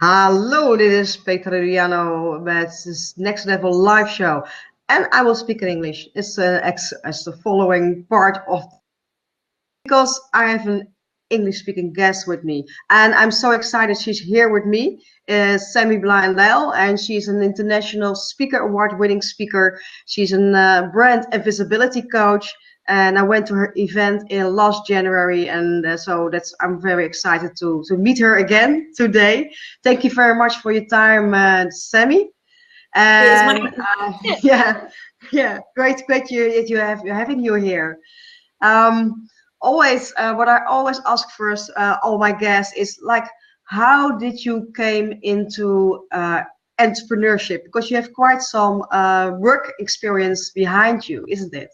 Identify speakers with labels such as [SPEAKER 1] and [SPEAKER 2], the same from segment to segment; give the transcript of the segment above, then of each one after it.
[SPEAKER 1] Hallo, dit is Petra Riano met this Next Level live show. And I will speak in English. It's as the following part of, because I have an English speaking guest with me. And I'm so excited she's here with me. Sammy Blindell, and she's an international speaker, award-winning speaker. She's a brand and visibility coach. And I went to her event in last January, and so I'm very excited to meet her again today. Thank you very much for your time, Sammy. And yeah, great you're having you here. Always, what I always ask first, all my guests is like, how did you came into entrepreneurship? Because you have quite some work experience behind you, isn't it?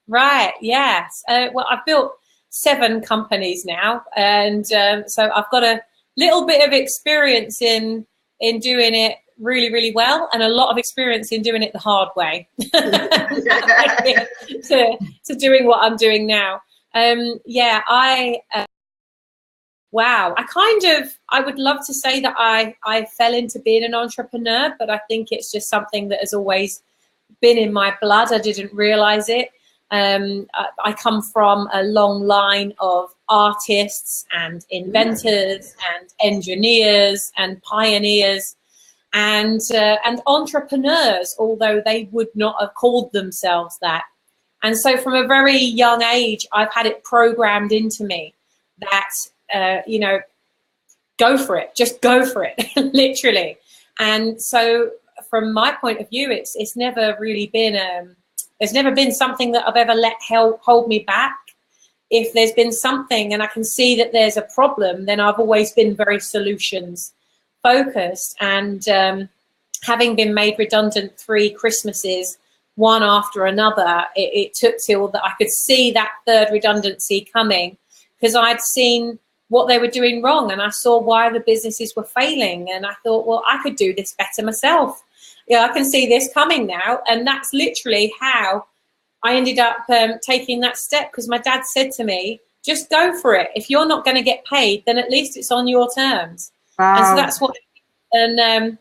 [SPEAKER 2] Right, yes. Well, I've built 7 companies now, and so I've got a little bit of experience in doing it really, really well, and a lot of experience in doing it the hard way to doing what I'm doing now. Wow, I would love to say that I fell into being an entrepreneur, but I think it's just something that has always been in my blood. I didn't realize it. I come from a long line of artists and inventors and engineers and pioneers and entrepreneurs, although they would not have called themselves that. And so from a very young age, I've had it programmed into me that, go for it, just go for it, literally. And so from my point of view, it's never really been there's never been something that I've ever let hold me back. If there's been something and I can see that there's a problem, then I've always been very solutions focused. And having been made redundant 3 Christmases, one after another, it took till that I could see that 3rd redundancy coming, because I'd seen what they were doing wrong and I saw why the businesses were failing. And I thought, well, I could do this better myself. Yeah, I can see this coming now. And that's literally how I ended up taking that step, because my dad said to me, just go for it. If you're not going to get paid, then at least it's on your terms.
[SPEAKER 1] Wow.
[SPEAKER 2] And so that's what, and and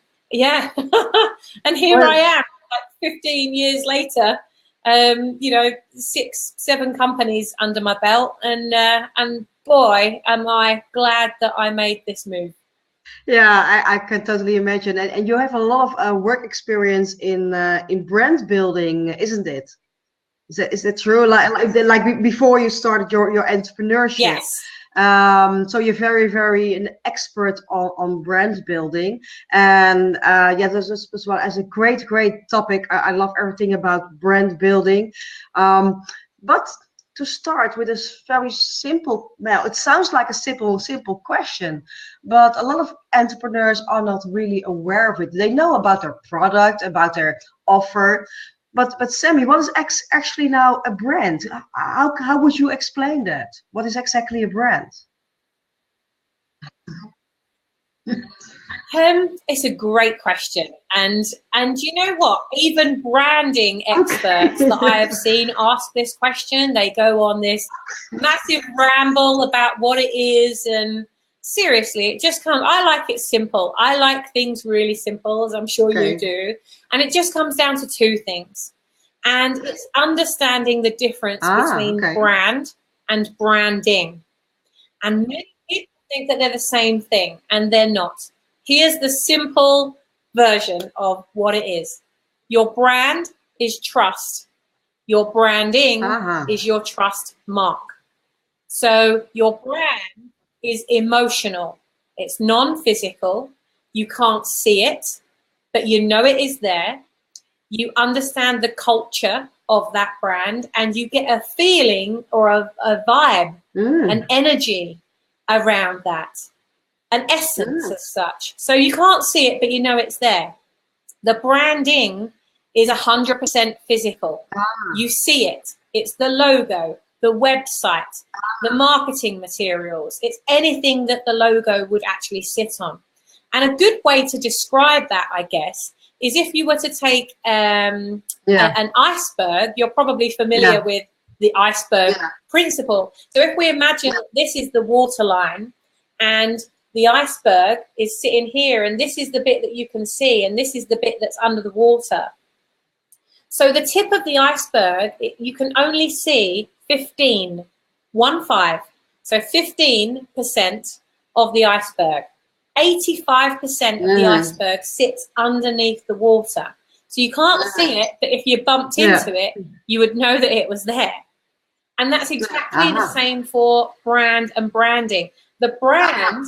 [SPEAKER 2] here I am, like 15 years later, 6, 7 companies under my belt. And boy, am I glad that I made this move.
[SPEAKER 1] Yeah, I can totally imagine. And you have a lot of work experience in brand building, isn't it? Is that true? Like before you started your entrepreneurship.
[SPEAKER 2] Yes.
[SPEAKER 1] So you're very, very an expert on brand building. And this is as well as a great topic. I love everything about brand building. But to start with this very simple, well, it sounds like a simple question, but a lot of entrepreneurs are not really aware of it. They know about their product, about their offer, but Sammy, what is actually now a brand? How would you explain that? What is exactly a brand?
[SPEAKER 2] It's a great question, and you know what? Even branding experts that I have seen ask this question, they go on this massive ramble about what it is, and seriously, it just comes. I like it simple. I like things really simple, as I'm sure you do, and it just comes down to 2 things, and it's understanding the difference between brand and branding. And many people think that they're the same thing, and they're not. Here's the simple version of what it is. Your brand is trust. Your branding is your trust mark. So your brand is emotional. It's non-physical. You can't see it, but you know it is there. You understand the culture of that brand, and you get a feeling or a vibe, an energy around that. An essence as such. So you can't see it, but you know it's there. The branding is 100% physical. You see it. It's the logo, the website, the marketing materials. It's anything that the logo would actually sit on. And a good way to describe that, I guess, is if you were to take an iceberg. You're probably familiar with the iceberg principle. So if we imagine that this is the waterline, and the iceberg is sitting here, and this is the bit that you can see, and this is the bit that's under the water. So the tip of the iceberg, you can only see 15. So 15% of the iceberg. 85% of the iceberg sits underneath the water. So you can't see it, but if you bumped into it, you would know that it was there. And that's exactly the same for brand and branding. The brand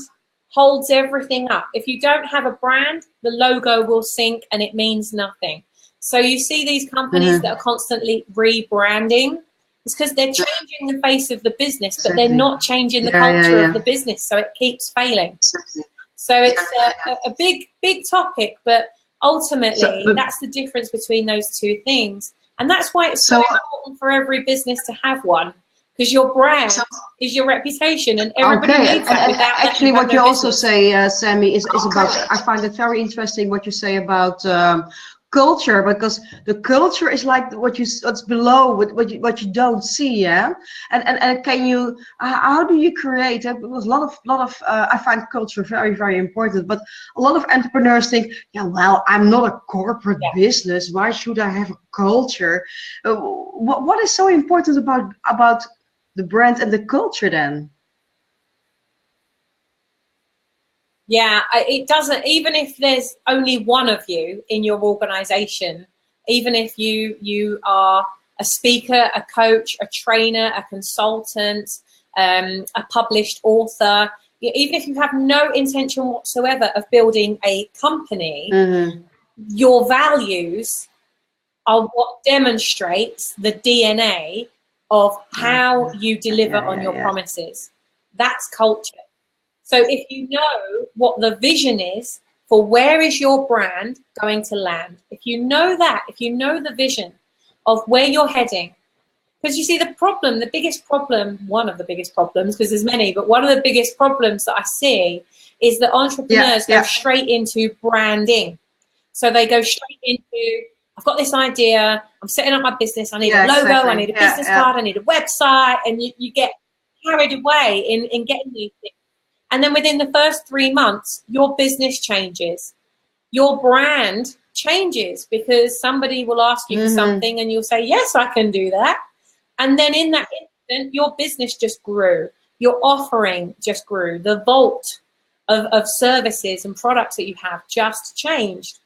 [SPEAKER 2] holds everything up. If you don't have a brand, the logo will sink and it means nothing. So you see these companies that are constantly rebranding. It's because they're changing the face of the business, but they're not changing the culture of the business. So it keeps failing. So it's a big, big topic, but ultimately that's the difference between those two things. And that's why it's so important for every business to have one, because your brand is your reputation, and everybody needs that.
[SPEAKER 1] And actually, what you also say, Sammy, is about, I find it very interesting what you say about culture, because the culture is like what's below, what you don't see, and can you how do you create it? Because a lot of I find culture very, very important, but a lot of entrepreneurs think, well, I'm not a corporate business, why should I have a culture? What is so important about the brand and the culture then?
[SPEAKER 2] Yeah, it doesn't, even if there's only one of you in your organization, even if you are a speaker, a coach, a trainer, a consultant, a published author, even if you have no intention whatsoever of building a company, your values are what demonstrates the DNA of how you deliver on your promises. That's culture. So if you know what the vision is for where is your brand going to land, if you know that, if you know the vision of where you're heading, because you see the problem, the biggest problem, one of the biggest problems, because there's many, but one of the biggest problems that I see is that entrepreneurs go straight into branding. So they go straight into, I've got this idea, I'm setting up my business, I need a logo, I need a business card, I need a website, and you get carried away in getting these things. And then within the first 3 months, your business changes. Your brand changes because somebody will ask you for something and you'll say, yes, I can do that. And then in that instant, your business just grew. Your offering just grew. The vault of services and products that you have just changed.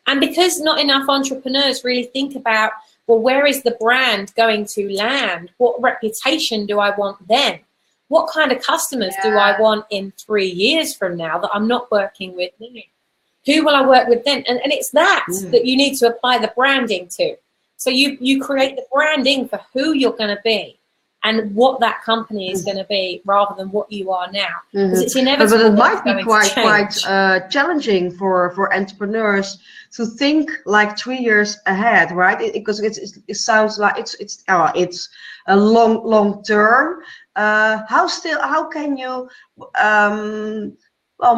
[SPEAKER 2] And because not enough entrepreneurs really think about, well, where is the brand going to land? What reputation do I want then? What kind of customers do I want in 3 years from now that I'm not working with now? Who will I work with then? And it's that you need to apply the branding to. So you create the branding for who you're going to be and what that company is going to be rather than what you are now. Because it's inevitable.
[SPEAKER 1] But it might be quite challenging for entrepreneurs to think like 3 years ahead, right? Because it sounds like it's a long term. How can you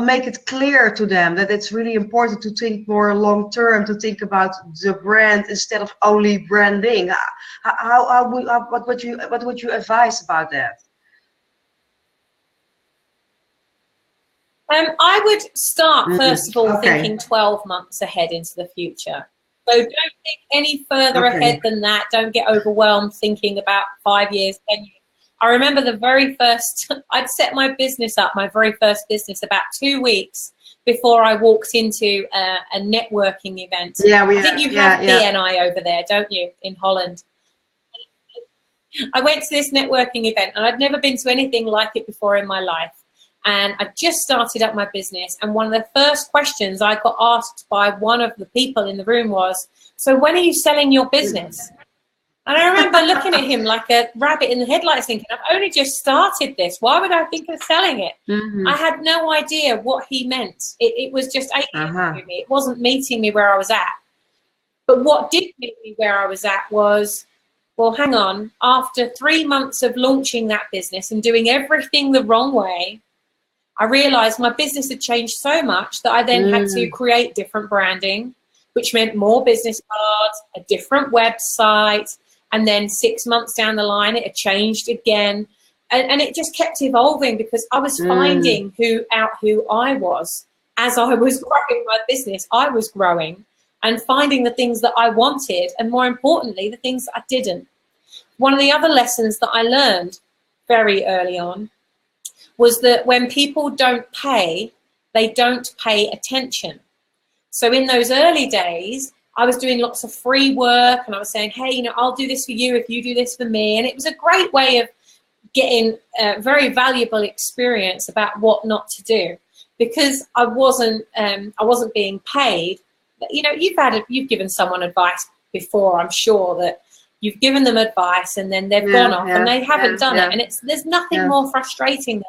[SPEAKER 1] make it clear to them that it's really important to think more long term, to think about the brand instead of only branding? What would you advise about that?
[SPEAKER 2] I would start first of all thinking 12 months ahead into the future. So don't think any further ahead than that. Don't get overwhelmed thinking about 5 years, 10 years. I remember the very first, I'd set my business up, my very first business, about 2 weeks before I walked into a networking event. I think you have BNI over there, don't you, in Holland? I went to this networking event and I'd never been to anything like it before in my life. And I just started up my business. And one of the first questions I got asked by one of the people in the room was, so when are you selling your business? And I remember looking at him like a rabbit in the headlights thinking, I've only just started this. Why would I think of selling it? I had no idea what he meant. It was just alien to me. It wasn't meeting me where I was at. But what did meet me where I was at was, well, hang on. After 3 months of launching that business and doing everything the wrong way, I realized my business had changed so much that I then had to create different branding, which meant more business cards, a different website. And then 6 months down the line, it had changed again. and it just kept evolving because I was finding who I was as I was growing my business. I was growing and finding the things that I wanted, and more importantly, the things that I didn't. One of the other lessons that I learned very early on was that when people don't pay, they don't pay attention. So in those early days, I was doing lots of free work, and I was saying, hey, I'll do this for you if you do this for me. And it was a great way of getting a very valuable experience about what not to do, because I wasn't being paid. You've given someone advice before, I'm sure, that you've given them advice and then they've gone off and they haven't done it. And there's nothing more frustrating than,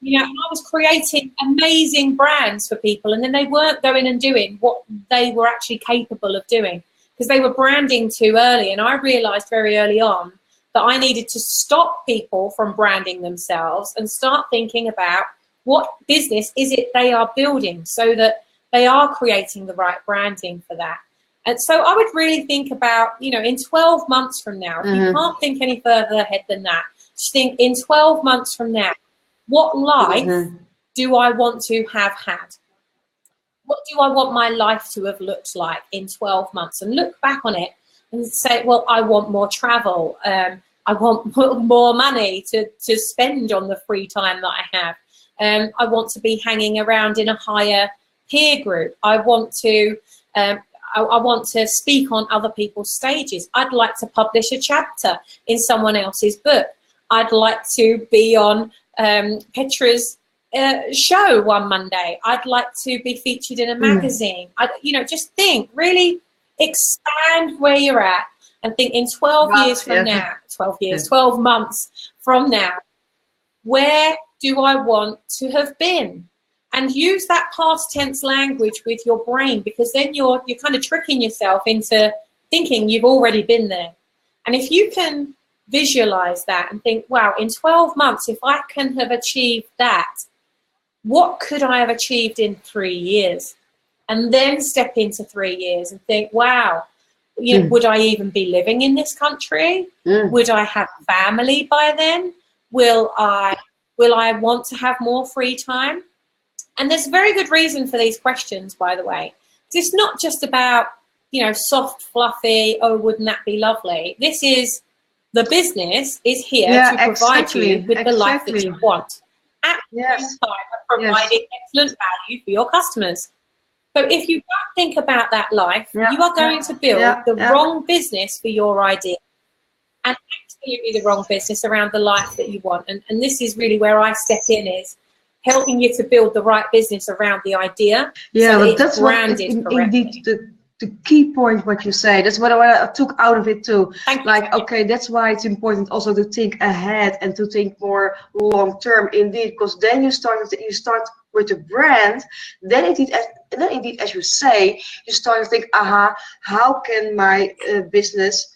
[SPEAKER 2] I was creating amazing brands for people, and then they weren't going and doing what they were actually capable of doing because they were branding too early. And I realized very early on that I needed to stop people from branding themselves and start thinking about what business is it they are building so that they are creating the right branding for that. And so I would really think about, in 12 months from now, if you can't think any further ahead than that, just think in 12 months from now, what life do I want to have had? What do I want my life to have looked like in 12 months? And look back on it and say, well, I want more travel. I want more money to spend on the free time that I have. I want to be hanging around in a higher peer group. I want to speak on other people's stages. I'd like to publish a chapter in someone else's book. I'd like to be on Petra's show one Monday. I'd like to be featured in a magazine. Just think, really expand where you're at and think in 12 years from now, 12 months from now, where do I want to have been? And use that past tense language with your brain, because then you're kind of tricking yourself into thinking you've already been there. And if you can visualize that and think, wow, in 12 months, if I can have achieved that, what could I have achieved in 3 years? And then step into 3 years and think, wow, would I even be living in this country? Would I have family by then? Will I want to have more free time? And there's a very good reason for these questions, by the way. It's not just about, soft, fluffy, oh, wouldn't that be lovely? This is, the business is here to provide you with the life that you want at the same time of providing excellent value for your customers. So if you don't think about that life, you are going to build the wrong business for your idea, and absolutely the wrong business around the life that you want. And this is really where I step in, is helping you to build the right business around the idea.
[SPEAKER 1] Yeah,
[SPEAKER 2] so that
[SPEAKER 1] that's
[SPEAKER 2] branded
[SPEAKER 1] indeed the key point what you say. That's what I took out of it too. Okay, that's why it's important also to think ahead and to think more long term, indeed, because then you start with a brand. Then indeed, as you say, you start to think, how can my business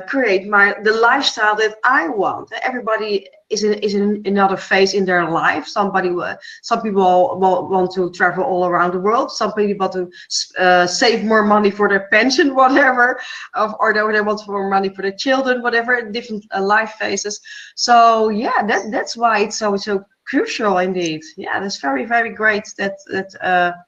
[SPEAKER 1] create the lifestyle that I want? Everybody is in another phase in their life. Some people want to travel all around the world. Some people want to save more money for their pension, whatever, or they want more money for their children, whatever, different life phases. So that's why it's so crucial, indeed. Yeah, that's very, very great. That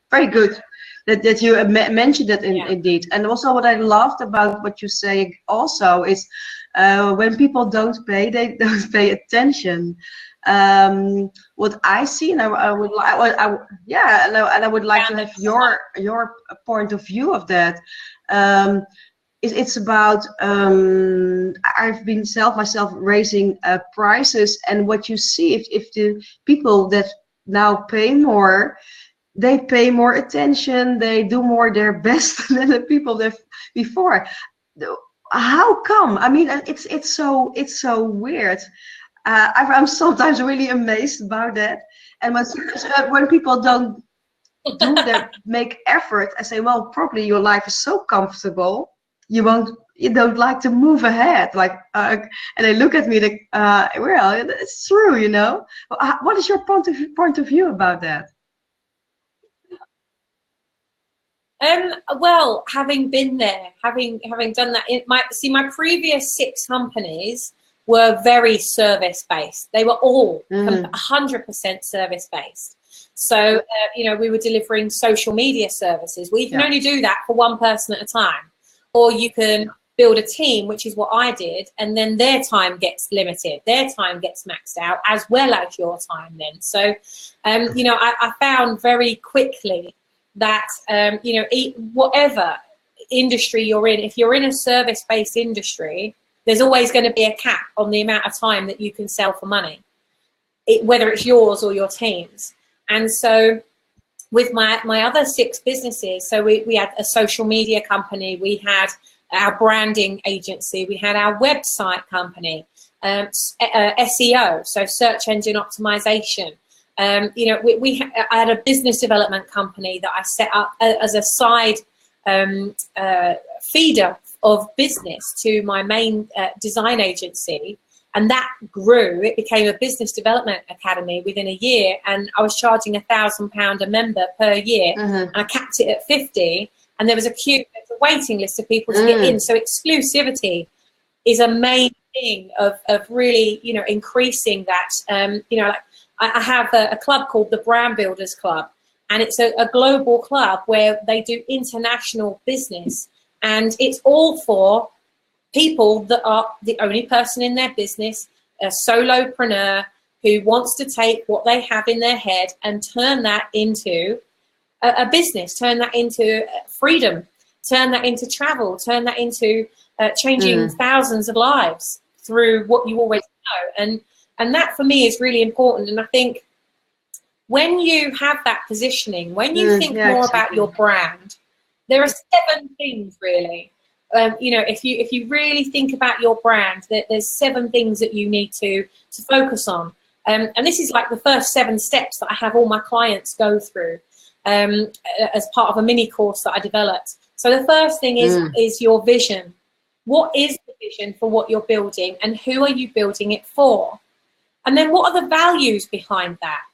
[SPEAKER 1] very good that you mentioned that indeed. And also what I loved about what you say also is when people don't pay, they don't pay attention. What I see, and I would like to have your point of view of that. It's about I've been myself raising prices, and what you see, if the people that now pay more, they pay more attention, they do more their best than the people that before. How come? I mean, it's so weird. I'm sometimes really amazed about that. And when people don't make effort, I say, well, probably your life is so comfortable, you don't like to move ahead. And they look at me like, well, it's true, What is your point of view about that?
[SPEAKER 2] Well, having been there, having done that, my previous 6 companies were very service-based. They were all 100% service-based. So, you know, we were delivering social media services. We can only do that for one person at a time. Or you can build a team, which is what I did, and then their time gets limited. Their time gets maxed out, as well as your time then. So, you know, I found very quickly that, you know, whatever industry you're in, if you're in a service-based industry, there's always going to be a cap on the amount of time that you can sell for money, whether it's yours or your team's. And so with my other 6 businesses, so we had a social media company, we had our branding agency, we had our website company, SEO, so search engine optimization. You know, I had a business development company that I set up as a side feeder of business to my main design agency, and that grew. It became a business development academy within a year, and I was charging £1,000 a member per year, and I capped it at 50, and there was a waiting list of people to get in. So exclusivity is a main thing of really, you know, increasing that. You know, like I have a club called the Brand Builders Club, and it's a global club where they do international business. And it's all for people that are the only person in their business, a solopreneur who wants to take what they have in their head and turn that into a business, turn that into freedom, turn that into travel, turn that into changing thousands of lives through what you always know. And that for me is really important. And I think when you have that positioning, when you think more about your brand, there are 7 things really. You know, if you really think about your brand, there's 7 things that you need to focus on. And this is like the first 7 steps that I have all my clients go through as part of a mini course that I developed. So the first thing is your vision. What is the vision for what you're building, and who are you building it for? And then what are the values behind that?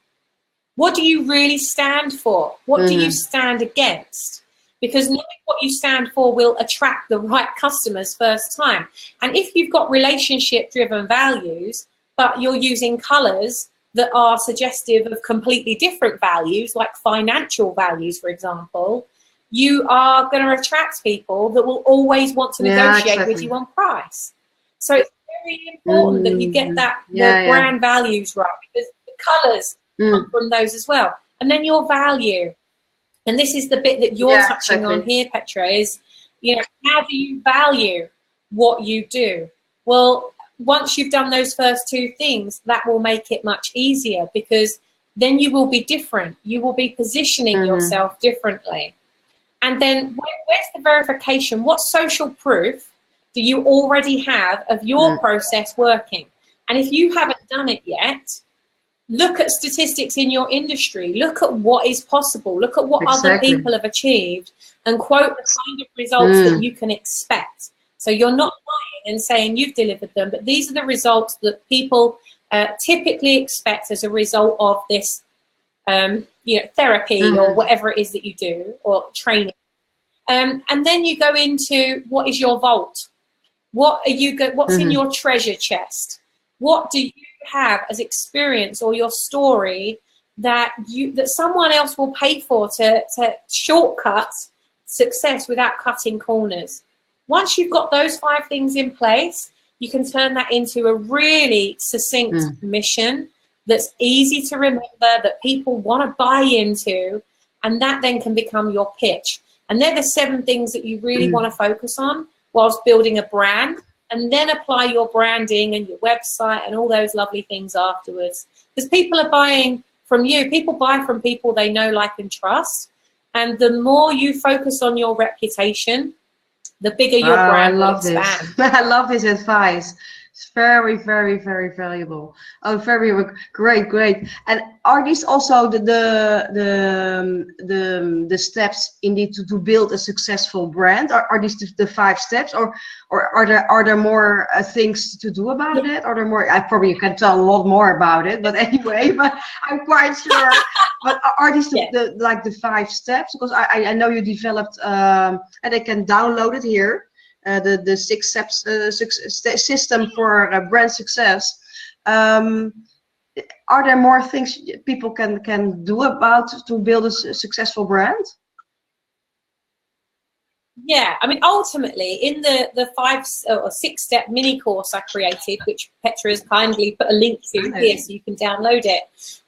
[SPEAKER 2] What do you really stand for? What do you stand against? Because knowing what you stand for will attract the right customers first time. And if you've got relationship-driven values, but you're using colours that are suggestive of completely different values, like financial values, for example, you are going to attract people that will always want to negotiate with you on price. So it's very important that you get the brand values right, because the colours come from those as well. And then your value. And this is the bit that you're touching on here, Petra, is, you know, how do you value what you do? Well, once you've done those first 2 things, that will make it much easier, because then you will be different. You will be positioning yourself differently. And then where's the verification? What social proof do you already have of your process working? And if you haven't done it yet, look at statistics in your industry. Look at what is possible. Look at what other people have achieved, and quote the kind of results that you can expect. So you're not lying and saying you've delivered them, but these are the results that people typically expect as a result of this, you know, therapy or whatever it is that you do, or training. And then you go into, what is your vault? What are you? What's in your treasure chest? What do you have as experience or your story that someone else will pay for to shortcut success without cutting corners? Once you've got those 5 things in place, you can turn that into a really succinct mission that's easy to remember, that people want to buy into, and that then can become your pitch. And they're the 7 things that you really want to focus on whilst building a brand. And then apply your branding and your website and all those lovely things afterwards. Because people are buying from you. People buy from people they know, like, and trust. And the more you focus on your reputation, the bigger your brand will expand.
[SPEAKER 1] I love this advice. It's very, very, very valuable. Oh, very great. And are these also the steps indeed to build a successful brand? Are these the 5 steps, or are there more things to do about it? Are there more? I probably can tell a lot more about it, but anyway, but I'm quite sure. But are these the 5 steps? Because I know you developed, and I can download it here. the six steps system for brand success. Are there more things people can do about to build a successful brand?
[SPEAKER 2] Yeah, I mean, ultimately, in the 5 or 6 step mini course I created, which Petra has kindly put a link to here so you can download it.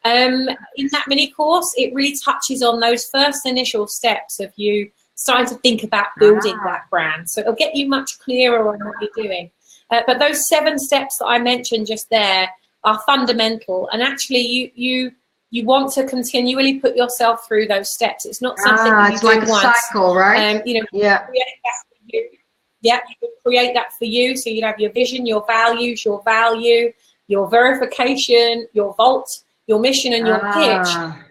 [SPEAKER 2] In that mini course, it really touches on those first initial steps of you starting to think about building that brand. So it'll get you much clearer on what you're doing. But those 7 steps that I mentioned just there are fundamental, and actually you want to continually put yourself through those steps. It's not something that you
[SPEAKER 1] it's
[SPEAKER 2] do
[SPEAKER 1] like a
[SPEAKER 2] once.
[SPEAKER 1] cycle, right?
[SPEAKER 2] You know, create that for you. Yeah, you can create that for you. So you'd have your vision, your values, your value, your verification, your vault, your mission, and your pitch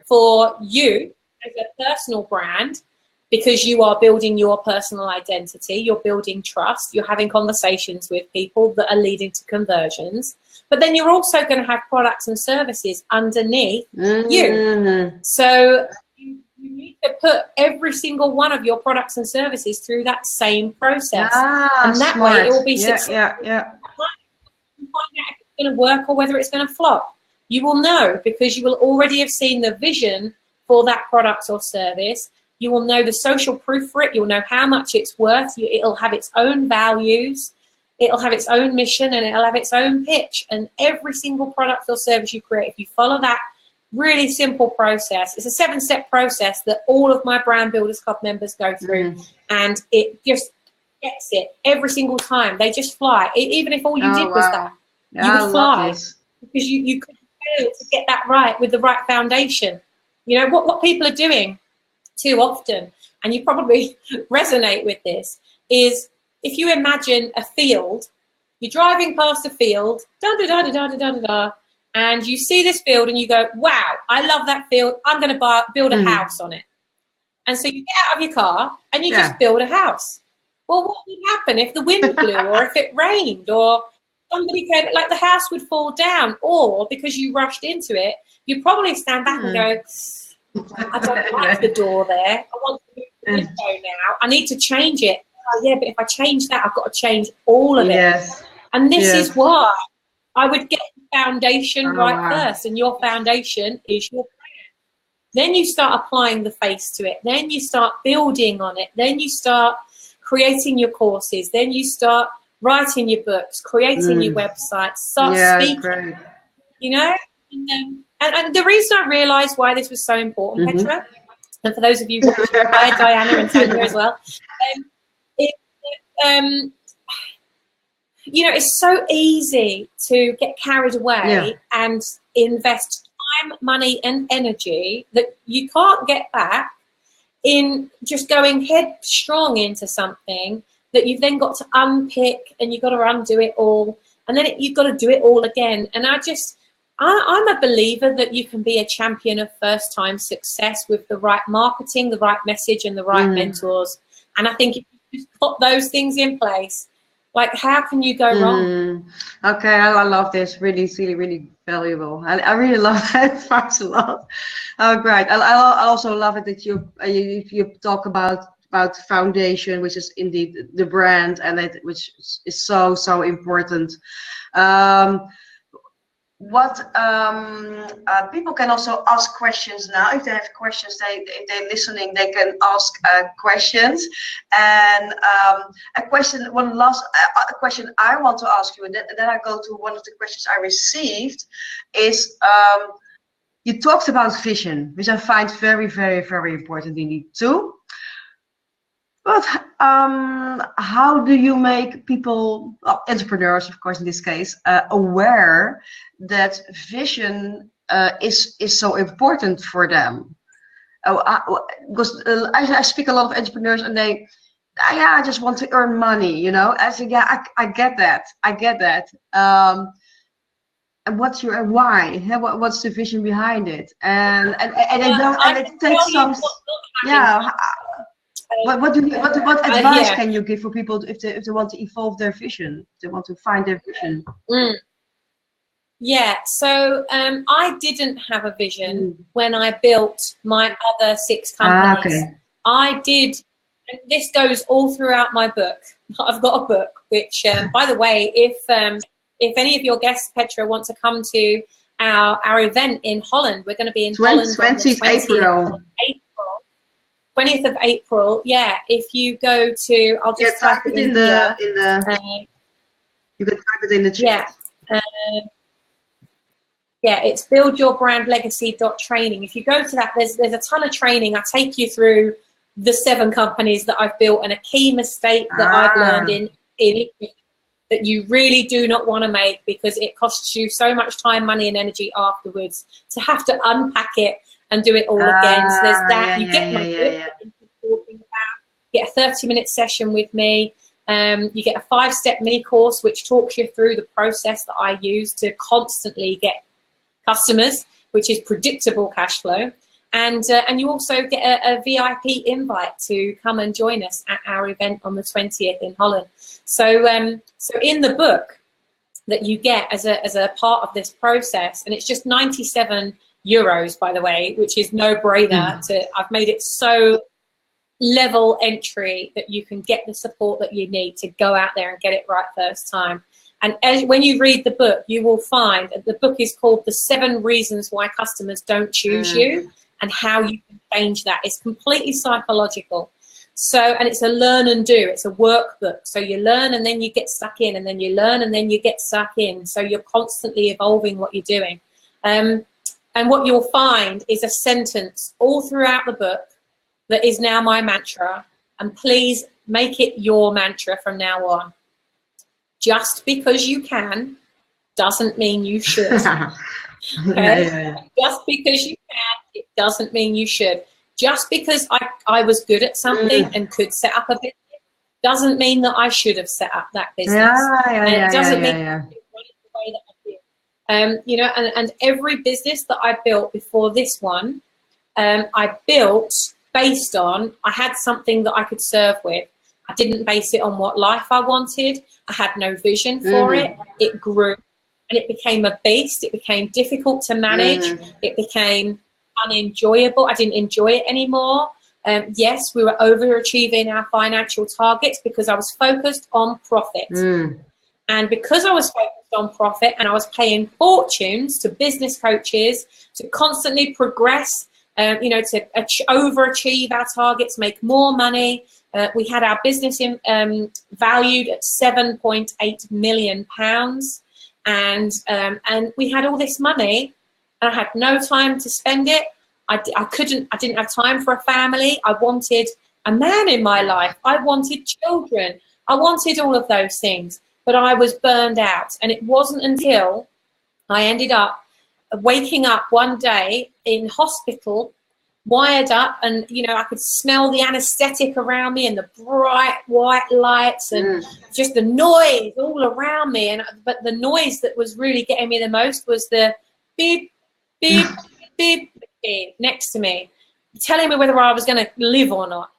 [SPEAKER 2] for you as a personal brand, because you are building your personal identity, you're building trust, you're having conversations with people that are leading to conversions. But then you're also going to have products and services underneath you. So you need to put every single one of your products and services through that same process. And that way it will be successful. You can find out if it's going to work or whether it's going to flop. You will know because you will already have seen the vision for that product or service. You will know the social proof for it. You'll know how much it's worth. It'll have its own values. It'll have its own mission, and it'll have its own pitch. And every single product or service you create, if you follow that really simple process, it's a 7-step process that all of my Brand Builders Club members go through. And it just gets it every single time. They just fly. Even if all you did was that, you would fly. Because you could fail to get that right with the right foundation. You know, what people are doing too often, and you probably resonate with this, is if you imagine a field, you're driving past a field, and you see this field and you go, wow, I love that field. I'm going to build a house on it. And so you get out of your car and you just build a house. Well, what would happen if the wind blew or if it rained or somebody came, like the house would fall down, or because you rushed into it, you'd probably stand back and go, I don't like the door there. I want to move the window now. I need to change it. Oh, yeah, but if I change that, I've got to change all of it. And this is why I would get the foundation right first. And your foundation is your brand. Then you start applying the face to it. Then you start building on it. Then you start creating your courses. Then you start writing your books, creating your website, start speaking. Great. You know? And the reason I realised why this was so important, Petra, and for those of you watching, hi, Diana and Tanya as well, you know, it's so easy to get carried away and invest time, money and energy that you can't get back in just going headstrong into something that you've then got to unpick, and you've got to undo it all, and then you've got to do it all again. And I'm a believer that you can be a champion of first-time success with the right marketing, the right message, and the right mentors. And I think if you just put those things in place, like, how can you go wrong?
[SPEAKER 1] Okay, I love this. Really, really valuable. I really love that. Thanks a lot. Oh, great. I also love it that you talk about foundation, which is indeed the brand, and which is so important. People can also ask questions now. If they have questions, if they're listening, they can ask questions. And one last question I want to ask you, and then I go to one of the questions I received, is you talked about vision, which I find very important indeed too. But how do you make people, entrepreneurs, of course, in this case, aware that vision is so important for them? Because I speak a lot of entrepreneurs, and I just want to earn money, you know. I say, I get that. And what's your why? What's the vision behind it? And it takes some, What advice can you give for people if they want to evolve their vision, if they want to find their vision?
[SPEAKER 2] Yeah, so I didn't have a vision when I built my other 6 companies. I did And this goes all throughout my book. I've got a book, which, by the way, if any of your guests, Petra, want to come to our event in Holland, we're going to be in Holland on the 20th of April. Yeah, if you go to, I'll just type it in the
[SPEAKER 1] you can type it in the chat.
[SPEAKER 2] Yeah, it's buildyourbrandlegacy.training. If you go to that, there's a ton of training. I take you through the 7 companies that I've built, and a key mistake that I've learned in it that you really do not want to make, because it costs you so much time, money, and energy afterwards to have to unpack it and do it all again. So there's that. You get my book, get a 30-minute session with me. You get a 5-step mini course which talks you through the process that I use to constantly get customers, which is predictable cash flow. And you also get a VIP invite to come and join us at our event on the 20th in Holland. So so in the book that you get as a part of this process, and it's just 97 euros, by the way, which is no brainer. I've made it so level entry that you can get the support that you need to go out there and get it right first time. And when you read the book, you will find that the book is called The 7 Reasons Why Customers Don't Choose You, and how you can change that. It's completely psychological. So, and it's a learn and do. It's a workbook. So you learn and then you get stuck in, and then you learn and then you get stuck in. So you're constantly evolving what you're doing. And what you'll find is a sentence all throughout the book that is now my mantra. And please make it your mantra from now on. Just because you can doesn't mean you should. Okay? Just because you can, it doesn't mean you should. Just because I was good at something and could set up a business doesn't mean that I should have set up that business. And it doesn't mean I run it the way that I did. You know, and every business that I built before this one, I built based on, I had something that I could serve with. I didn't base it on what life I wanted. I had no vision for it. It grew. And it became a beast. It became difficult to manage. It became unenjoyable. I didn't enjoy it anymore. Yes, we were overachieving our financial targets because I was focused on profit. And because I was focused on profit and I was paying fortunes to business coaches to constantly progress, you know, to overachieve our targets, make more money. We had our business valued at £7.8 million. And we had all this money, and I had no time to spend it. I didn't have time for a family. I wanted a man in my life. I wanted children. I wanted all of those things, but I was burned out. And it wasn't until I ended up waking up one day in hospital, wired up, and you know, I could smell the anesthetic around me and the bright white lights and just the noise all around me. But the noise that was really getting me the most was the beep, beep, beep, beep next to me, telling me whether I was going to live or not.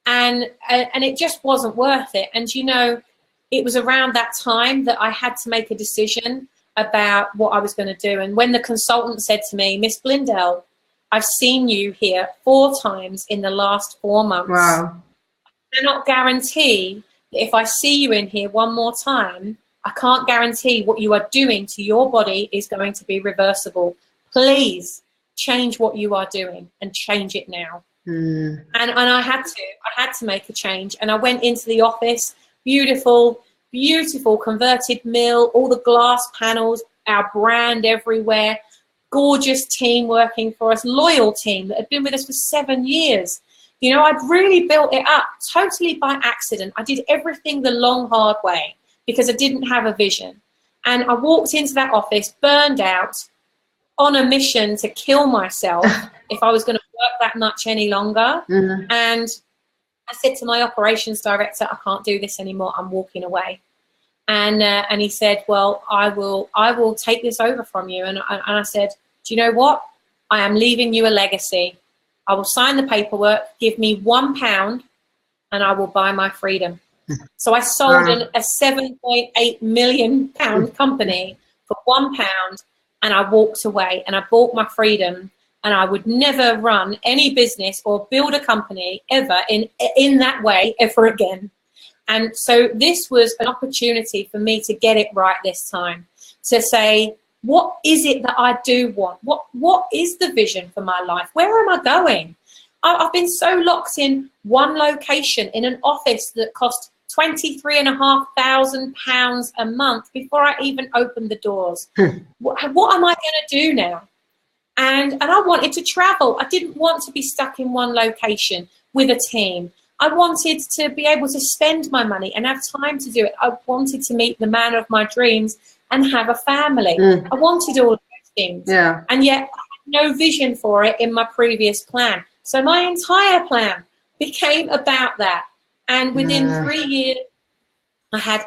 [SPEAKER 2] And it just wasn't worth it. And you know, it was around that time that I had to make a decision about what I was going to do. And when the consultant said to me, Miss Blindell, I've seen you here 4 times in the last 4 months. Wow. I cannot guarantee that if I see you in here one more time, I can't guarantee what you are doing to your body is going to be reversible. Please change what you are doing and change it now. And I had to make a change. And I went into the office, beautiful converted mill, all the glass panels, our brand everywhere. Gorgeous team working for us, loyal team that had been with us for 7 years. You know, I'd really built it up totally by accident. I did everything the long, hard way because I didn't have a vision. And I walked into that office, burned out, on a mission to kill myself if I was going to work that much any longer. And I said to my operations director, I can't do this anymore. I'm walking away. And he said, well, I will take this over from you. And I said, do you know what? I am leaving you a legacy. I will sign the paperwork, give me £1 and I will buy my freedom. So I sold a £7.8 million company for £1 and I walked away and I bought my freedom. and I would never run any business or build a company ever in that way ever again. And so this was an opportunity for me to get it right this time, to say, what is it that I do want? What is the vision for my life? Where am I going? I've been so locked in one location in an office that cost £23,500 a month before I even opened the doors. What am I going to do now? And I wanted to travel. I didn't want to be stuck in one location with a team. I wanted to be able to spend my money and have time to do it. I wanted to meet the man of my dreams and have a family. I wanted all of those things. Yeah. And yet I had no vision for it in my previous plan. So my entire plan became about that. And within 3 years, I had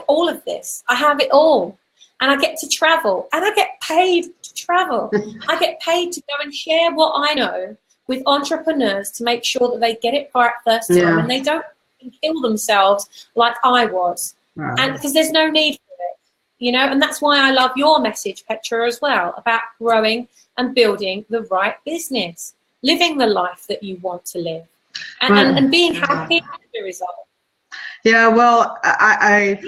[SPEAKER 2] all of this. I have it all. And I get to travel. And I get paid to travel. I get paid to go and share what I know with entrepreneurs to make sure that they get it right first time and they don't kill themselves like I was. Right. And because there's no need for it, you know, and that's why I love your message, Petra, as well, about growing and building the right business, living the life that you want to live, and being happy with the result.
[SPEAKER 1] Yeah, well, I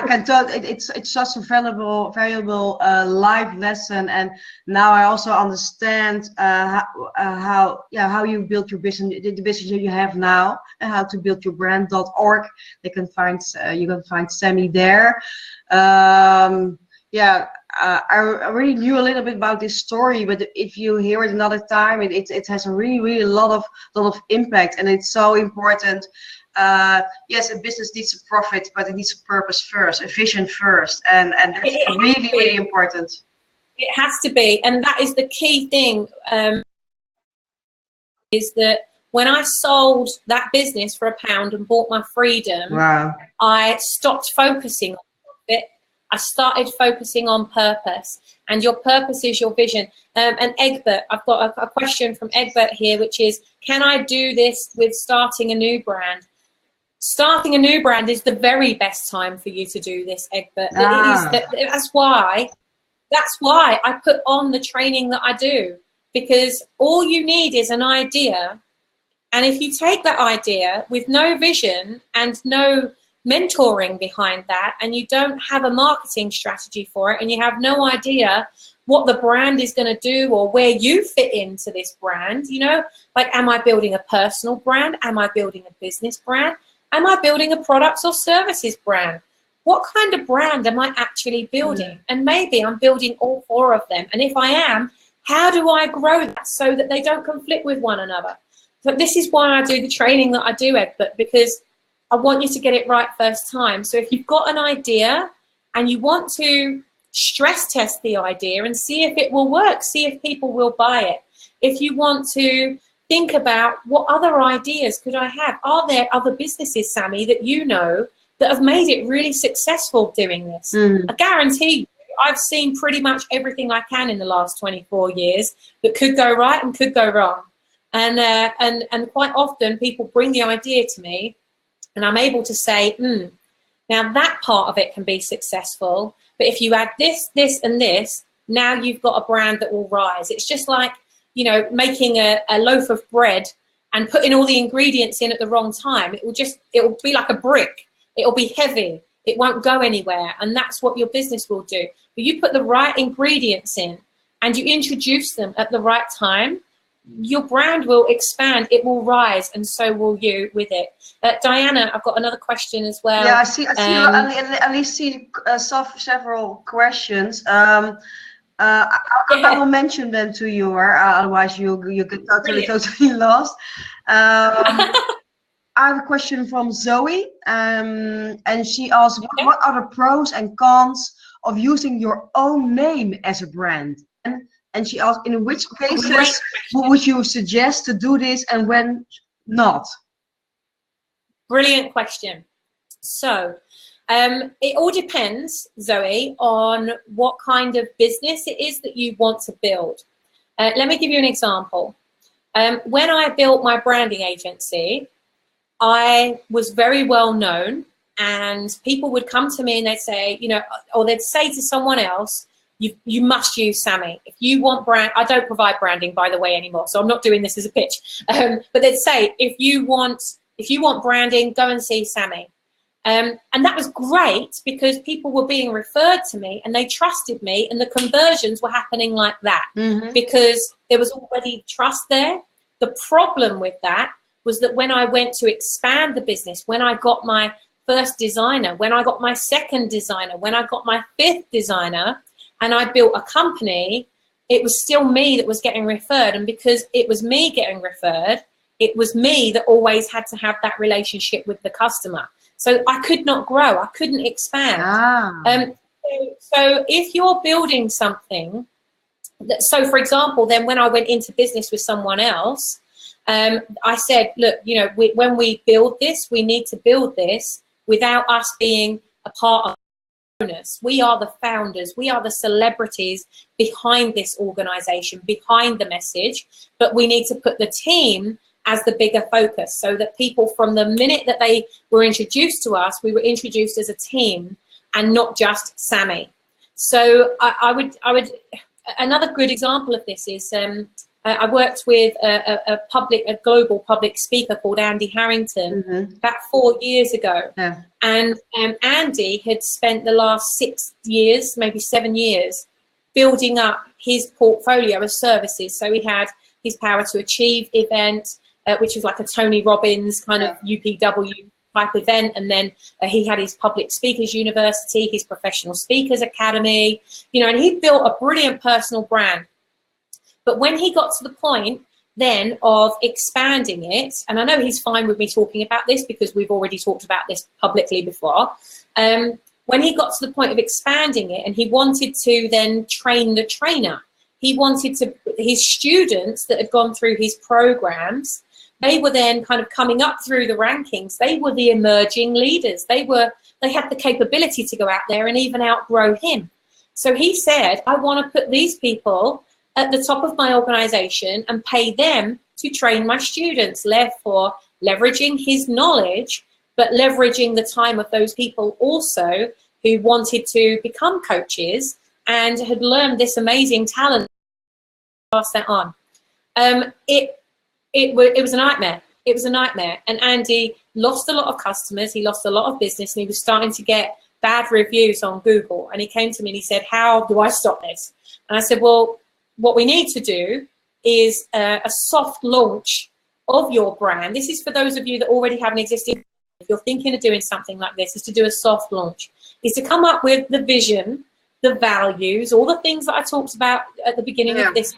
[SPEAKER 1] can tell it's such a valuable life lesson, and now I also understand how you build your business, the business you have now, and how to build your brand.org. You can find Sammy there. I already knew a little bit about this story, but if you hear it another time, it has a really lot of impact, and it's so important. Yes, a business needs a profit, but it needs a purpose first, a vision first, and that's really important.
[SPEAKER 2] It has to be, and that is the key thing. Is that when I sold that business for £1 and bought my freedom, I stopped focusing on it. I started focusing on purpose, and your purpose is your vision. And Egbert, I've got a question from Egbert here, which is, can I do this with starting a new brand? Starting a new brand is the very best time for you to do this, Egbert. That's why I put on the training that I do, because all you need is an idea. And if you take that idea with no vision and no mentoring behind that, and you don't have a marketing strategy for it, and you have no idea what the brand is going to do or where you fit into this brand, you know, like, am I building a personal brand? Am I building a business brand? Am I building a products or services brand? What kind of brand am I actually building? And maybe I'm building all 4 of them. And if I am, how do I grow that so that they don't conflict with one another? But this is why I do the training that I do, Egbert, because I want you to get it right first time. So if you've got an idea and you want to stress test the idea and see if it will work, see if people will buy it. If you want to think about what other ideas could I have? Are there other businesses, Sammy, that you know that have made it really successful doing this? I guarantee you, I've seen pretty much everything I can in the last 24 years that could go right and could go wrong. And quite often people bring the idea to me and I'm able to say, now that part of it can be successful, but if you add this, this, and this, now you've got a brand that will rise. It's just like, you know, making a loaf of bread and putting all the ingredients in at the wrong time. It will be like a brick. It'll be heavy. It won't go anywhere. And that's what your business will do. But you put the right ingredients in and you introduce them at the right time, your brand will expand. It will rise, and so will you with it. Diana, I've got another question as well.
[SPEAKER 1] Yeah, I see. I least see several questions. I will mention them to you, or otherwise you get totally lost. I have a question from Zoe, and she asks, what are the pros and cons of using your own name as a brand? And she asked, in which cases would you suggest to do this and when not?
[SPEAKER 2] Brilliant question. So it all depends, Zoe, on what kind of business it is that you want to build. Let me give you an example. When I built my branding agency, I was very well known, and people would come to me and they'd say, you know, or they'd say to someone else, you must use Sammy. If you want brand, I don't provide branding, by the way, anymore, so I'm not doing this as a pitch. But they'd say, if you want branding, go and see Sammy. And that was great because people were being referred to me and they trusted me, and the conversions were happening like that because there was already trust there. The problem with that was that when I went to expand the business, when I got my first designer, when I got my second designer, when I got my fifth designer, and I built a company, it was still me that was getting referred. And because it was me getting referred, it was me that always had to have that relationship with the customer. So I could not grow. I couldn't expand. So if you're building something, so for example, then when I went into business with someone else, I said, look, you know, when we build this, we need to build this without us being a part of owners. We are the founders. We are the celebrities behind this organization, behind the message, but we need to put the team as the bigger focus, so that people, from the minute that they were introduced to us, we were introduced as a team and not just Sammy. So I would another good example of this is I worked with a global public speaker called Andy Harrington about 4 years ago. Yeah. And Andy had spent the last 6 years, maybe 7 years, building up his portfolio of services. So he had his Power to Achieve event, which was like a Tony Robbins kind of UPW type event. And then he had his Public Speakers University, his Professional Speakers Academy, you know, and he built a brilliant personal brand. But when he got to the point then of expanding it, and I know he's fine with me talking about this because we've already talked about this publicly before, when he got to the point of expanding it and he wanted to then train the trainer, he wanted to, his students that had gone through his programs, they were then kind of coming up through the rankings. They were the emerging leaders. They had the capability to go out there and even outgrow him. So he said, I want to put these people at the top of my organization and pay them to train my students, therefore leveraging his knowledge, but leveraging the time of those people also who wanted to become coaches and had learned this amazing talent, pass that on. It was a nightmare. It was a nightmare. And Andy lost a lot of customers. He lost a lot of business, and he was starting to get bad reviews on Google. And he came to me and he said, how do I stop this? And I said, well, what we need to do is a soft launch of your brand. This is for those of you that already have an existing, if you're thinking of doing something like this, is to do a soft launch, is to come up with the vision, the values, all the things that I talked about at the beginning of this.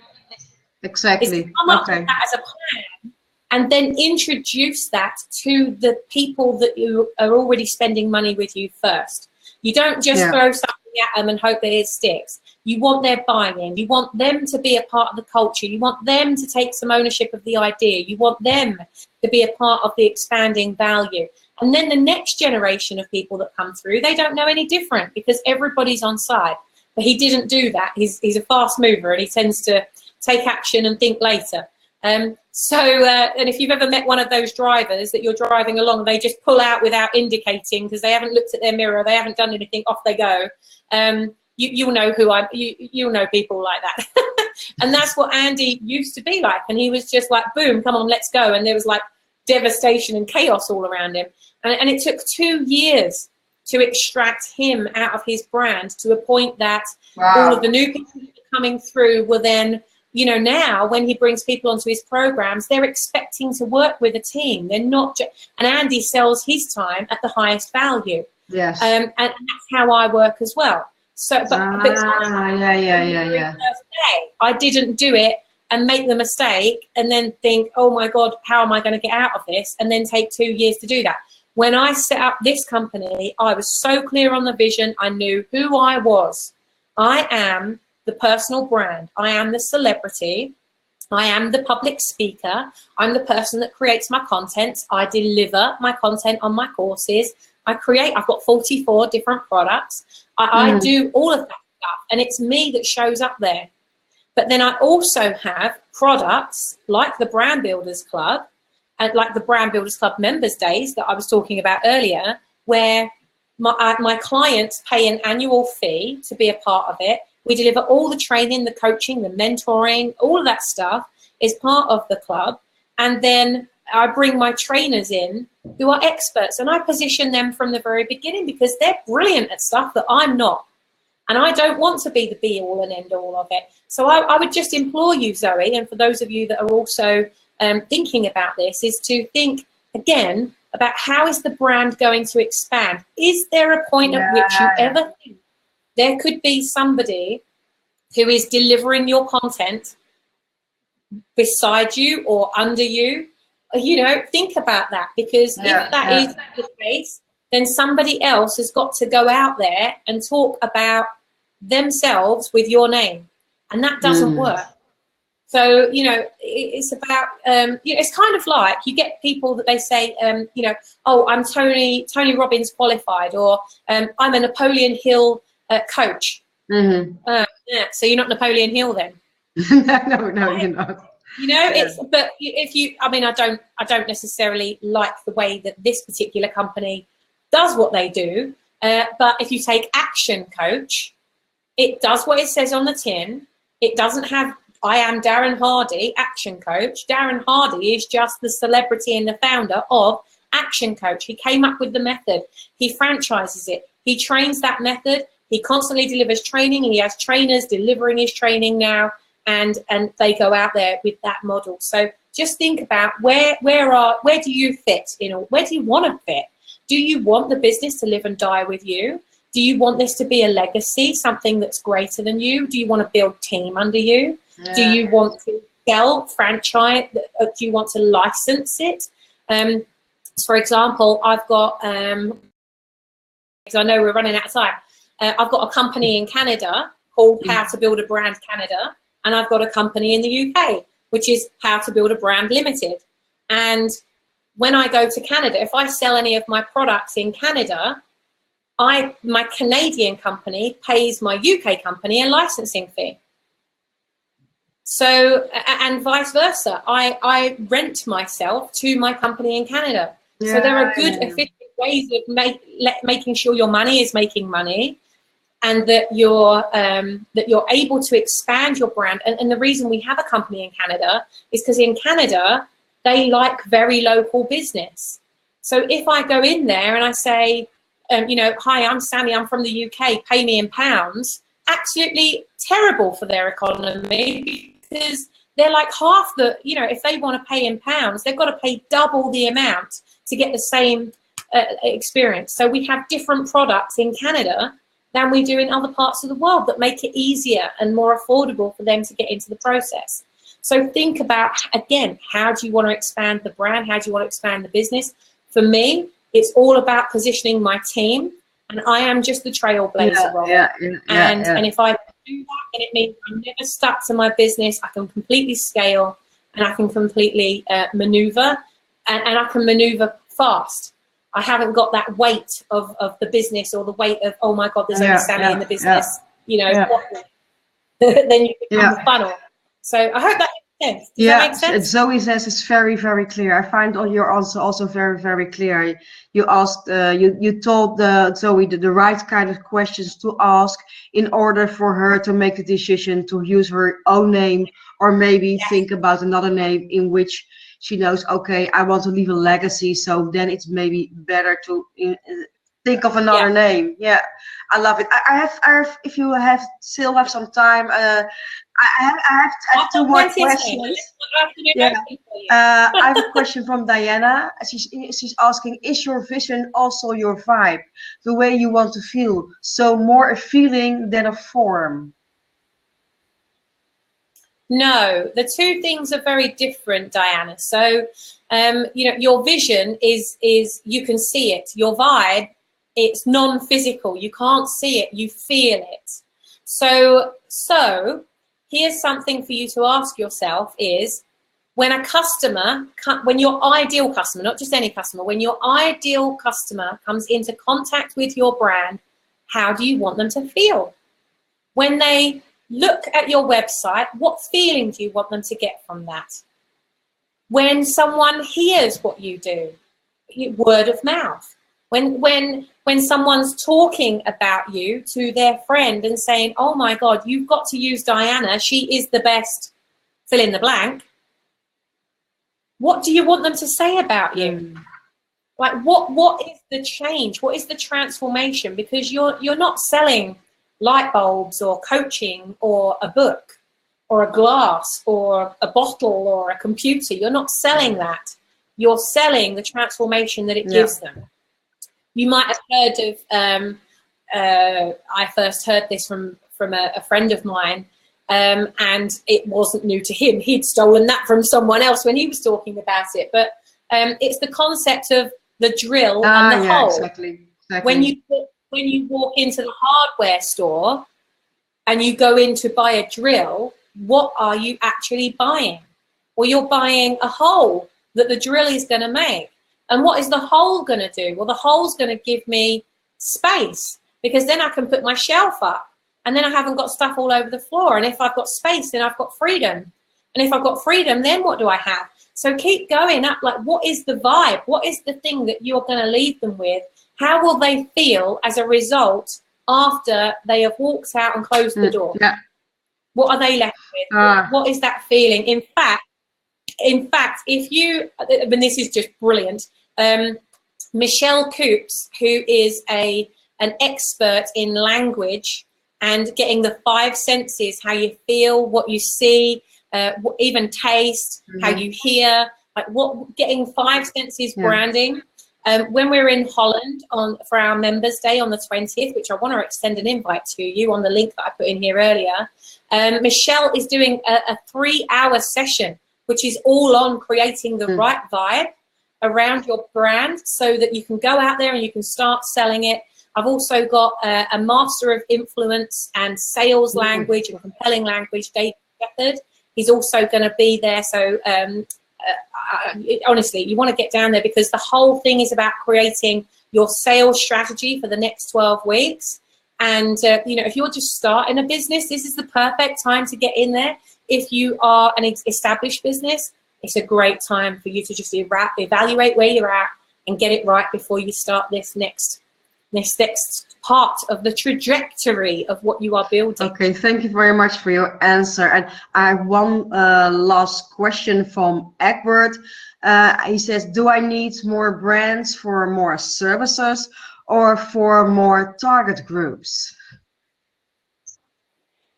[SPEAKER 1] Exactly.
[SPEAKER 2] Come up with that as a plan and then introduce that to the people that you are already spending money with you first. You don't just throw something at them and hope that it sticks. You want their buy-in. You want them to be a part of the culture. You want them to take some ownership of the idea. You want them to be a part of the expanding value. And then the next generation of people that come through, they don't know any different because everybody's on side. But he didn't do that. He's a fast mover and he tends to take action and think later. And if you've ever met one of those drivers that you're driving along, they just pull out without indicating because they haven't looked at their mirror, they haven't done anything, off they go. You'll know you'll know people like that. And that's what Andy used to be like. And he was just like, boom, come on, let's go. And there was like devastation and chaos all around him. And it took 2 years to extract him out of his brand to a point that all of the new people coming through were then, you know, now when he brings people onto his programs, they're expecting to work with a team. They're not and Andy sells his time at the highest value. Yes. And that's how I work as well. So, but I didn't do it and make the mistake and then think, oh my God, how am I going to get out of this? And then take 2 years to do that. When I set up this company, I was so clear on the vision. I knew who I was. I am the personal brand. I am the celebrity. I am the public speaker. I'm the person that creates my content. I deliver my content on my courses. I've got 44 different products. I do all of that stuff, and it's me that shows up there. But then I also have products like the Brand Builders Club and like the Brand Builders Club Members Days that I was talking about earlier, where my clients pay an annual fee to be a part of it. We deliver all the training, the coaching, the mentoring, all of that stuff is part of the club. And then I bring my trainers in who are experts, and I position them from the very beginning because they're brilliant at stuff that I'm not. And I don't want to be the be all and end all of it. So I would just implore you, Zoe, and for those of you that are also thinking about this, is to think again about how is the brand going to expand? Is there a point at which you ever think there could be somebody who is delivering your content beside you or under you? You know, think about that, because if that is the case, then somebody else has got to go out there and talk about themselves with your name, and that doesn't work. So, you know, it's about, you know, it's kind of like you get people that they say, you know, oh, I'm Tony Robbins qualified, or I'm a Napoleon Hill coach. Yeah, so you're not Napoleon Hill then?
[SPEAKER 1] No, you're not.
[SPEAKER 2] You know, it's, but if you, I mean, I don't necessarily like the way that this particular company does what they do, but if you take Action Coach, it does what it says on the tin. It doesn't have, I am Darren Hardy, Action Coach. Darren Hardy is just the celebrity and the founder of Action Coach. He came up with the method. He franchises it. He trains that method. He constantly delivers training. He has trainers delivering his training now, and they go out there with that model. So just think about where do you fit? You know, where do you want to fit? Do you want the business to live and die with you? Do you want this to be a legacy, something that's greater than you? Do you want to build team under you? Do you want to sell, franchise? Do you want to license it? For example, I've got, because I know we're running out of time, I've got a company in Canada called How to Build a Brand Canada, and I've got a company in the UK, which is How to Build a Brand Limited. And when I go to Canada, if I sell any of my products in Canada, my Canadian company pays my UK company a licensing fee. So, and vice versa, I rent myself to my company in Canada. So there are good, efficient ways of making sure your money is making money, and that you're able to expand your brand. And the reason we have a company in Canada is because in Canada, they like very local business. So if I go in there and I say, you know, hi, I'm Sammy, I'm from the UK, pay me in pounds, absolutely terrible for their economy, because they're like half the, you know, if they want to pay in pounds, they've got to pay double the amount to get the same experience. So we have different products in Canada than we do in other parts of the world that make it easier and more affordable for them to get into the process. So think about, again, how do you want to expand the brand? How do you want to expand the business? For me, it's all about positioning my team, and I am just the trailblazer. And if I do that, then it means I'm never stuck to my business. I can completely scale, and I can completely maneuver, and I can maneuver fast. I haven't got that weight of the business, or the weight of, oh my God, there's only Sammy in the business. You know, then you become the funnel. So I hope that makes sense. Does that make sense?
[SPEAKER 1] Zoe says it's very, very clear. I find all your answers also very, very clear. You asked, you told Zoe the right kind of questions to ask in order for her to make a decision to use her own name, or maybe think about another name in which she knows, okay, I want to leave a legacy. So then it's maybe better to think of another name. Yeah, I love it. I have, if you still have some time, I have two more questions. I have a question from Diana. She's asking, is your vision also your vibe, the way you want to feel? So more a feeling than a form?
[SPEAKER 2] No, the two things are very different, Diana. So, you know, your vision is you can see it. Your vibe, it's non-physical. You can't see it. You feel it. So here's something for you to ask yourself is, when a customer, when your ideal customer, not just any customer, when your ideal customer comes into contact with your brand, how do you want them to feel? When they look at your website, what feeling do you want them to get from that? When someone hears what you do, word of mouth. When when someone's talking about you to their friend and saying, oh my God, you've got to use Diana, she is the best, fill in the blank. What do you want them to say about you? Like, what is the change? What is the transformation? Because you're not selling light bulbs or coaching or a book or a glass or a bottle or a computer. You're not selling that. You're selling the transformation that it gives them. You might have heard of, I first heard this from a friend of mine, and it wasn't new to him. He'd stolen that from someone else when he was talking about it. But it's the concept of the drill and the hole.
[SPEAKER 1] Exactly.
[SPEAKER 2] When you walk into the hardware store and you go in to buy a drill, what are you actually buying? Well, you're buying a hole that the drill is going to make. And what is the hole going to do? Well, the hole's going to give me space, because then I can put my shelf up, and then I haven't got stuff all over the floor. And if I've got space, then I've got freedom. And if I've got freedom, then what do I have? So keep going up. Like, what is the vibe? What is the thing that you're going to leave them with? How will they feel as a result after they have walked out and closed the door?
[SPEAKER 1] Yeah.
[SPEAKER 2] What are they left with? What is that feeling? In fact, if you, and this is just brilliant, Michelle Coops, who is an expert in language and getting the 5 senses, how you feel, what you see, even taste, how you hear, like getting 5 senses branding. When we're in Holland for our Members Day on the 20th, which I want to extend an invite to you on the link that I put in here earlier, Michelle is doing a 3-hour session, which is all on creating the right vibe around your brand so that you can go out there and you can start selling it. I've also got a Master of Influence and Sales Language and Compelling Language, David Shepherd. He's also going to be there. So honestly, you want to get down there, because the whole thing is about creating your sales strategy for the next 12 weeks. And, if you're just starting a business, this is the perfect time to get in there. If you are an established business, it's a great time for you to just evaluate where you're at and get it right before you start this next part of the trajectory of what you are building.
[SPEAKER 1] Okay, thank you very much for your answer. And I have one last question from Egbert. He says, do I need more brands for more services or for more target groups?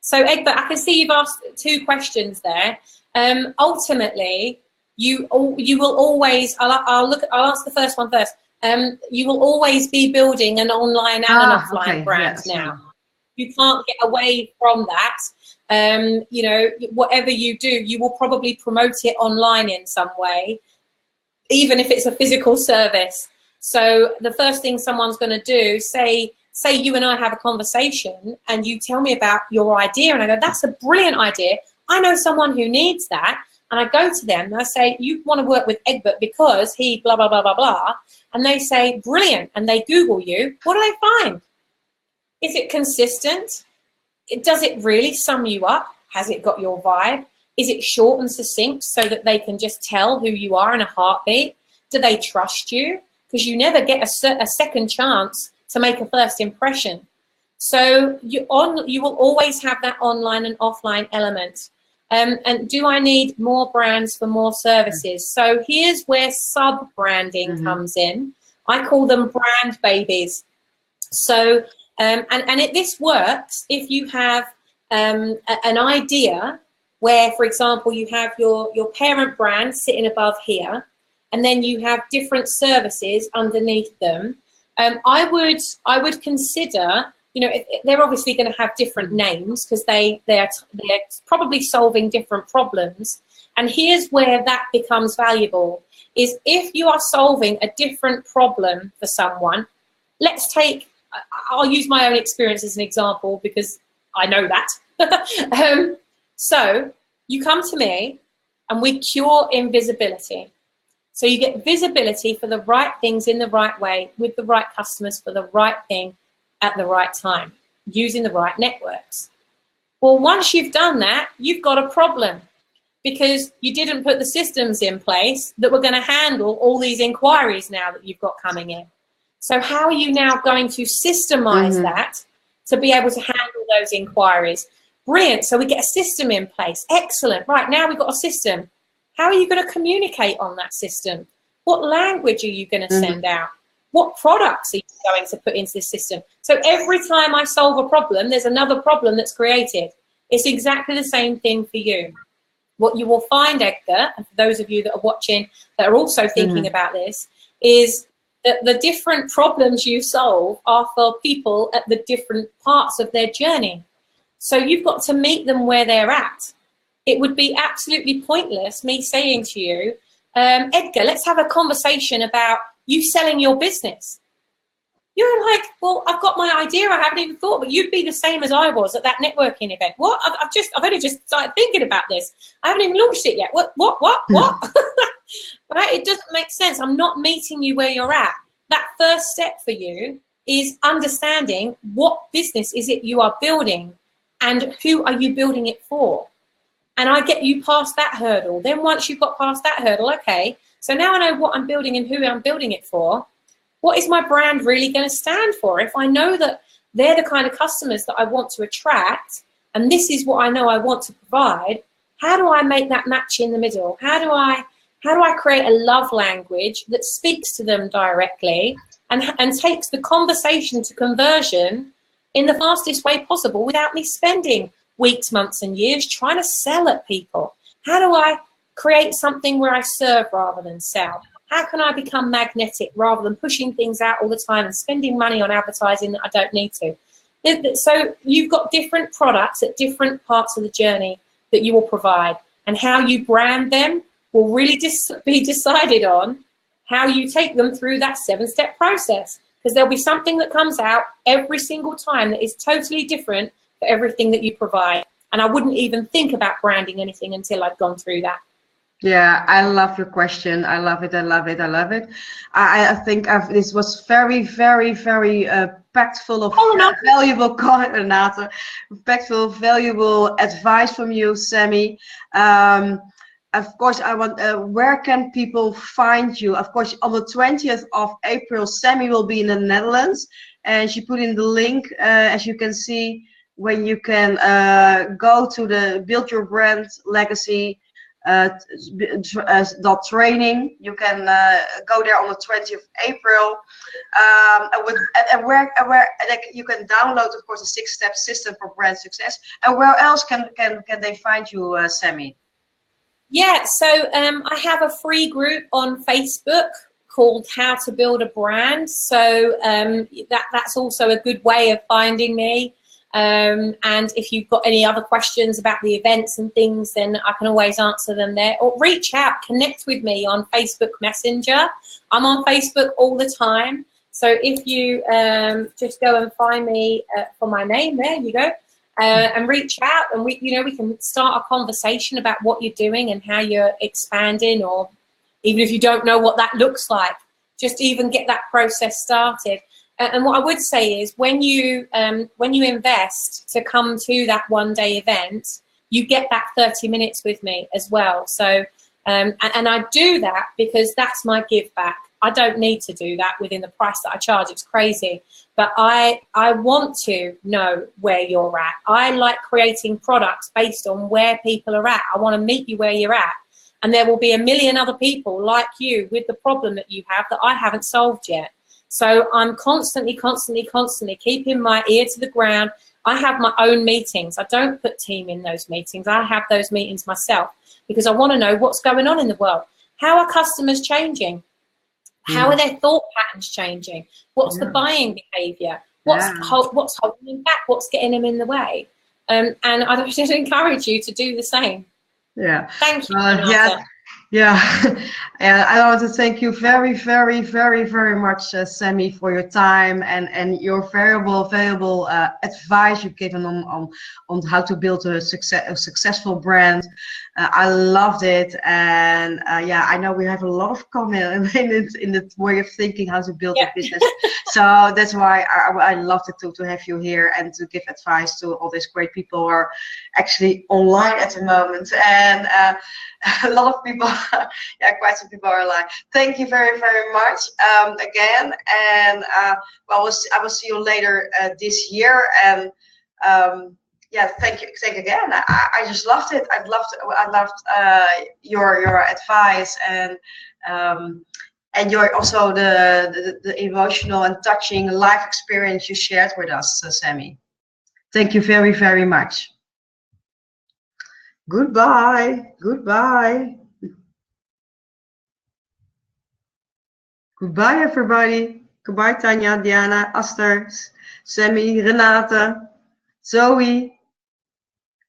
[SPEAKER 2] So Egbert, I can see you've asked 2 questions there. Ultimately, you will always, I'll ask the first one first. You will always be building an online and an offline brand now. You can't get away from that. Whatever you do, you will probably promote it online in some way, even if it's a physical service. So the first thing someone's going to do, say you and I have a conversation and you tell me about your idea, and I go, that's a brilliant idea. I know someone who needs that. And I go to them and I say, you want to work with Egbert because he blah, blah, blah, blah, blah. And they say, brilliant. And they Google you. What do they find? Is it consistent? Does it really sum you up? Has it got your vibe? Is it short and succinct so that they can just tell who you are in a heartbeat? Do they trust you? Because you never get a second chance to make a first impression. So you will always have that online and offline element. And do I need more brands for more services? So here's where sub-branding comes in. I call them brand babies. So, this works if you have an idea where, for example, you have your parent brand sitting above here, and then you have different services underneath them. I would consider, they're obviously going to have different names because they're probably solving different problems. And here's where that becomes valuable, is if you are solving a different problem for someone, I'll use my own experience as an example because I know that. So you come to me and we cure invisibility. So you get visibility for the right things in the right way with the right customers for the right thing at the right time, using the right networks. Well, once you've done that, you've got a problem because you didn't put the systems in place that were going to handle all these inquiries now that you've got coming in. So how are you now going to systemize that to be able to handle those inquiries? Brilliant. So we get a system in place. Excellent. Right, now we've got a system. How are you going to communicate on that system? What language are you going to send out? What products are you going to put into this system? So every time I solve a problem, there's another problem that's created. It's exactly the same thing for you. What you will find, Edgar, and for those of you that are watching that are also thinking about this, is that the different problems you solve are for people at the different parts of their journey. So you've got to meet them where they're at. It would be absolutely pointless me saying to you, Edgar, let's have a conversation about you selling your business. You're like, well, I've got my idea. I haven't even thought, but you'd be the same as I was at that networking event. What? I've only just started thinking about this. I haven't even launched it yet. What? Right? It doesn't make sense. I'm not meeting you where you're at. That first step for you is understanding what business is it you are building and who are you building it for. And I get you past that hurdle. Then once you've got past that hurdle, okay, so now I know what I'm building and who I'm building it for. What is my brand really going to stand for? If I know that they're the kind of customers that I want to attract, and this is what I know I want to provide, how do I make that match in the middle? How do I create a love language that speaks to them directly and takes the conversation to conversion in the fastest way possible without me spending weeks, months, and years trying to sell at people? How do I create something where I serve rather than sell? How can I become magnetic rather than pushing things out all the time and spending money on advertising that I don't need to? So you've got different products at different parts of the journey that you will provide, and how you brand them will really be decided on how you take them through that 7-step process, because there'll be something that comes out every single time that is totally different for everything that you provide. And I wouldn't even think about branding anything until I'd gone through that.
[SPEAKER 1] Yeah, I love your question. I love it. I love it. I love it. I think this was very, very, very packed full of valuable content, Renate. Packed full of valuable advice from you, Sammy. Of course, I want. Where can people find you? Of course, on the 20th of April, Sammy will be in the Netherlands, and she put in the link, as you can see, when you can go to the Build Your Brand Legacy training. You can go there on the 20th of April, and where you can download, of course, a 6-step system for brand success. And where else can they find you, Sammy?
[SPEAKER 2] Yeah, so I have a free group on Facebook called How to Build a Brand. So that's also a good way of finding me. And if you've got any other questions about the events and things, then I can always answer them there. Or reach out, connect with me on Facebook Messenger. I'm on Facebook all the time. So if you just go and find me for my name, there you go. And reach out, and we can start a conversation about what you're doing and how you're expanding, or even if you don't know what that looks like, just even get that process started. And what I would say is when you invest to come to that one-day event, you get that 30 minutes with me as well. So and I do that because that's my give back. I don't need to do that within the price that I charge. It's crazy. But I want to know where you're at. I like creating products based on where people are at. I want to meet you where you're at. And there will be a million other people like you with the problem that you have that I haven't solved yet. So I'm constantly keeping my ear to the ground. I have my own meetings. I don't put team in those meetings. I have those meetings myself because I want to know what's going on in the world. How are customers changing? How are their thought patterns changing? What's the buying behavior? What's holding them back? What's getting them in the way? And I just encourage you to do the same.
[SPEAKER 1] Yeah.
[SPEAKER 2] Thank you.
[SPEAKER 1] And I want to thank you very, very, very, very much, Sammy, for your time and your valuable advice you've given on how to build a successful brand. I loved it, and yeah, I know we have a lot of comment in the way of thinking how to build a business. So that's why I loved it to have you here and to give advice to all these great people who are actually online at the moment. And a lot of people, yeah, quite some people are like, thank you very, very much again. And well, I will see you later this year. And yeah, thank you again. I just loved it. I loved your advice and your also the emotional and touching life experience you shared with us, Sammy. Thank you very, very much. Goodbye. Goodbye. Goodbye, everybody. Goodbye, Tanya, Diana, Aster, Sammy, Renate, Zoe.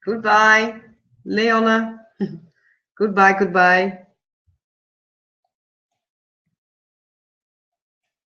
[SPEAKER 1] Goodbye, Leone. Goodbye, goodbye.